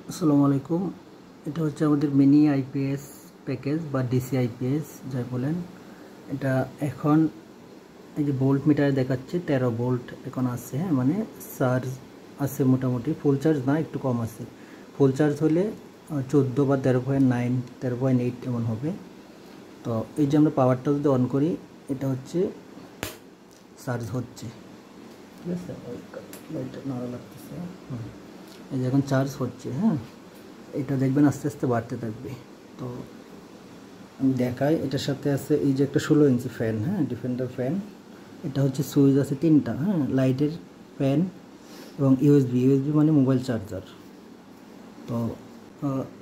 আসসালামু আলাইকুম। এটা হচ্ছে আমাদের মিনি আইপিএস প্যাকেজ বা ডিসি আইপিএস যাই বলেন। এটা এখন এই যে ভোল্ট মিটারে দেখাচ্ছে 13 ভোল্ট এখন আছে, মানে চার্জ আছে মোটামুটি, ফুল চার্জ না, একটু কম আছে। ফুল চার্জ হলে 14 বা 13.9 13.8 এমন হবে। তো এই যে আমরা পাওয়ারটা যদি অন করি, এটা হচ্ছে চার্জ হচ্ছে, ঠিক আছে। লাইটটা নাড়া লাগতেছে, এই যে এখন চার্জ হচ্ছে। হ্যাঁ, এটা দেখবেন আস্তে আস্তে বাড়তে থাকবে। তো আমি দেখাই, এটার সাথে আছে এই যে একটা 16 ইঞ্চি ফ্যান, হ্যাঁ, ডিফেন্ডার ফ্যান। এটা হচ্ছে সুইচ আছে 3টা, হ্যাঁ, লাইটের, ফ্যান এবং ইউএসবি মানে মোবাইল চার্জার। তো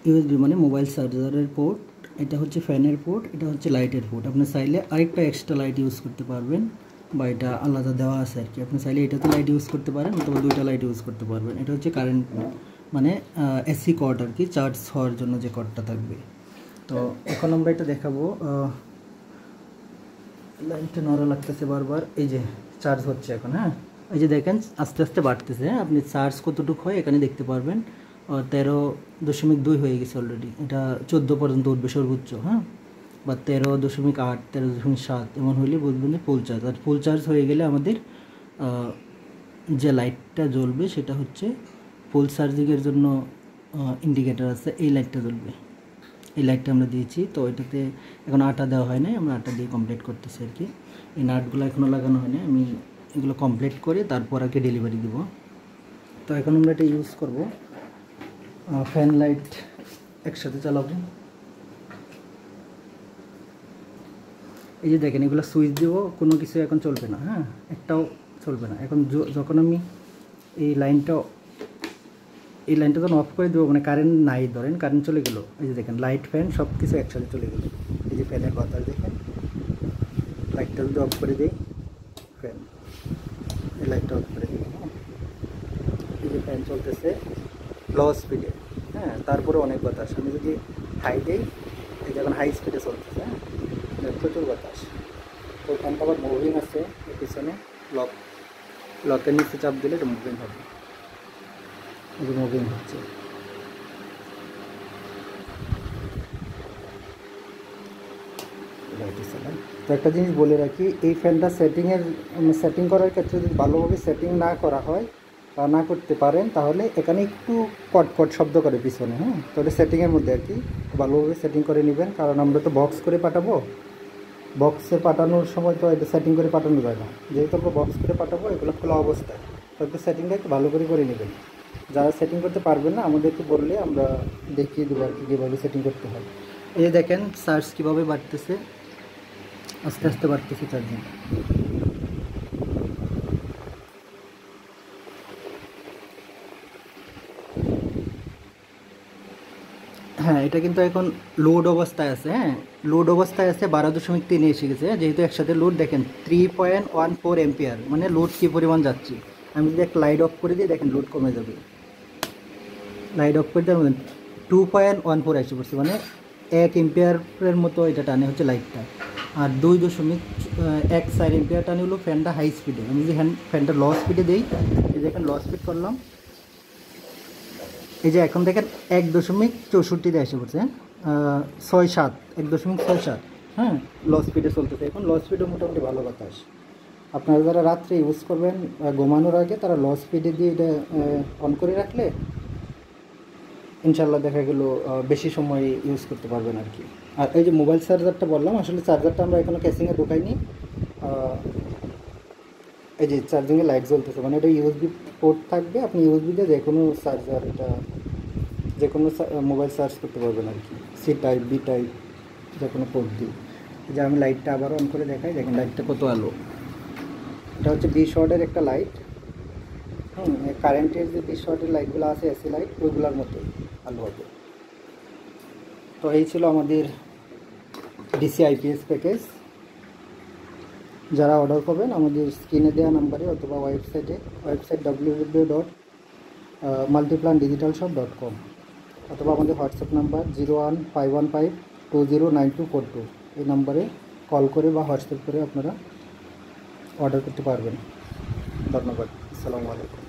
ইউএসবি মানে মোবাইল চার্জারের পোর্ট, এটা হচ্ছে ফ্যানের পোর্ট, এটা হচ্ছে লাইটের পোর্ট। আপনি চাইলে আরেকটা এক্সট্রা লাইট ইউজ করতে পারবেন, বা এটা আলাদা দেওয়া আছে আর কি। আপনি চাইলে এটাতে লাইট ইউজ করতে পারেন, অথবা 2টা লাইট ইউজ করতে পারবেন। এটা হচ্ছে কারেন্ট মানে এসি কর্ড আর কি, চার্জ হওয়ার জন্য যে কর্ডটা থাকবে। তো এখন আমরা এটা দেখাবো। লাইটটা নড়া লাগতেছে বারবার, এই যে চার্জ হচ্ছে এখন। হ্যাঁ, এই যে দেখেন আস্তে আস্তে বাড়তেছে। হ্যাঁ, আপনি চার্জ কতটুকু হয় এখানে দেখতে পারবেন। 13.2 হয়ে গেছে অলরেডি। এটা 14 পর্যন্ত উঠবে সর্বোচ্চ, হ্যাঁ, বা 13.8 13.7 এমন হলে বুঝবেন যে ফুল চার্জ। আর ফুল চার্জ হয়ে গেলে আমাদের যে লাইটটা জ্বলবে সেটা হচ্ছে ফুল চার্জিংয়ের জন্য ইন্ডিকেটার আছে, এই লাইটটা জ্বলবে। এই লাইটটা আমরা দিয়েছি। তো এটাতে এখন আটা দেওয়া হয় নাই, আমরা আটা দিয়ে কমপ্লিট করতেছি আর কি। এই নাটগুলো এখনও লাগানো হয় না, আমি এগুলো কমপ্লিট করে তারপর আর কি ডেলিভারি দেবো। তো এখন আমরা এটা ইউজ করব। ফ্যান লাইট একসাথে চালাবো। এই যে দেখেন, এগুলো সুইচ দিব, কোনো কিছু এখন চলবে না, হ্যাঁ, একটাও চলবে না। এখন যখন আমি এই লাইনটা যখন অফ করে দেবো, মানে কারেন্ট নাই, ধরেন কারেন্ট চলে গেলো, এই যে দেখেন লাইট ফ্যান সব কিছু একসাথে চলে গেলো। এই যে ফ্যানের বাতাস দেখেন, লাইটটা যদি অফ করে দিই, ফ্যান, এই লাইটটা অফ করে দিই, হ্যাঁ, এই যে ফ্যান চলতেছে লো স্পিডে, হ্যাঁ, তারপরে অনেক বাতাস। আমি যদি হাই দিই, এই যে এখন হাই স্পিডে চলতেছে, হ্যাঁ, প্রচুর বাতাস। তো ফ্যানটা আবার মুভিং আছে এর পিছনে, লকের নিচে চাপ দিলে এটা মুভিং হবে, এই যে মুভিং হচ্ছে। তো একটা জিনিস বলে রাখি, এই ফ্যানটা সেটিং করার ক্ষেত্রে যদি ভালোভাবে সেটিং না করা হয় বা না করতে পারেন, তাহলে এখানে একটু কট শব্দ করে পিছনে, হ্যাঁ। তো এটা সেটিংয়ের মধ্যে আর কি, ভালোভাবে সেটিং করে নেবেন, কারণ আমরা তো বক্স করে পাঠাবো। বক্সে পাঠানোর সময় তো এটা সেটিং করে পাঠানো যায় না, যেহেতু আমরা বক্স করে পাঠাবো এগুলো খোলা অবস্থায়, তো একটু সেটিংটা একটু ভালো করে নেবেন। যারা সেটিং করতে পারবেন না আমাদেরকে বললে আমরা দেখিয়ে দেবো আর কি, কীভাবে সেটিং করতে হয়। এই যে দেখেন চার্জ কীভাবে বাড়তেছে, আস্তে আস্তে বাড়তেছে চার্জিং। হ্যাঁ, এটা কিন্তু এখন লোড অবস্থায় আছে, হ্যাঁ, লোড অবস্থায় আছে, 12.3 এসে গেছে। যেহেতু একসাথে লোড দেখেন 3.14 এম্পিয়ার, মানে লোড কী পরিমাণ যাচ্ছে। আমি যদি একটা লাইট অফ করে দিই, দেখেন লোড কমে যাবে। লাইট অফ করে দেওয়ার 2.14 এসে পড়ছে, মানে 1 এম্পিয়ারের মতো এটা টানে হচ্ছে লাইটটা। আর 2.14 এম্পিয়ার টানে হলো ফ্যানটা হাই স্পিডে। আমি যদি ফ্যানটা লো স্পিডে দিই, এই যে এখন লো স্পিড করলাম, এই যে এখন দেখেন 1.64 এসে পড়ছে, হ্যাঁ, 6.7 1.67, হ্যাঁ, লো স্পিডে চলতেছে। এখন লো স্পিডে মোটামুটি ভালো বাতাস। আপনারা যারা রাত্রে ইউজ করবেন ঘুমানোর আগে, তারা লো স্পিডে দিয়ে এটা অন করে রাখলে ইনশাল্লাহ দেখা গেল বেশি সময় ইউজ করতে পারবেন আর কি। আর এই যে মোবাইল চার্জারটা বললাম, আসলে চার্জারটা আমরা এখনও কেসিংয়ে ঢুকাইনি। এই যে চার্জিংয়ে লাইট জ্বলতেছে, মানে এটা ইউএসবি পোর্ট থাকবে, আপনি ইউএসবি দিয়ে যে কোনো চার্জার, এটা যে কোনো মোবাইল চার্জ করতে পারবেন আর কি, সি টাইপ বি টাইপ যে কোনো পোর্ট দিয়ে। যে আমি লাইটটা আবার অন করে দেখাই, দেখেন লাইটটা কত আলো। এটা হচ্ছে 20 ওয়াটের একটা লাইট, কারেন্টের যে 20 ওয়াটের লাইটগুলো আছে এসি লাইট, ওইগুলোর মতোই আলো হবে। তো এই ছিল আমাদের ডিসি আইপিএস প্যাকেজ। যারা অর্ডার করবেন আমাদের স্ক্রিনে দেওয়া নাম্বারে অথবা ওয়েবসাইট www.multiplandigitalshop.com, অথবা আমাদের হোয়াটসঅ্যাপ নাম্বার 01515209242, এই নাম্বারে কল করে বা হোয়াটসঅ্যাপ করে আপনারা অর্ডার করতে পারবেন। ধন্যবাদ। আসসালামু আলাইকুম।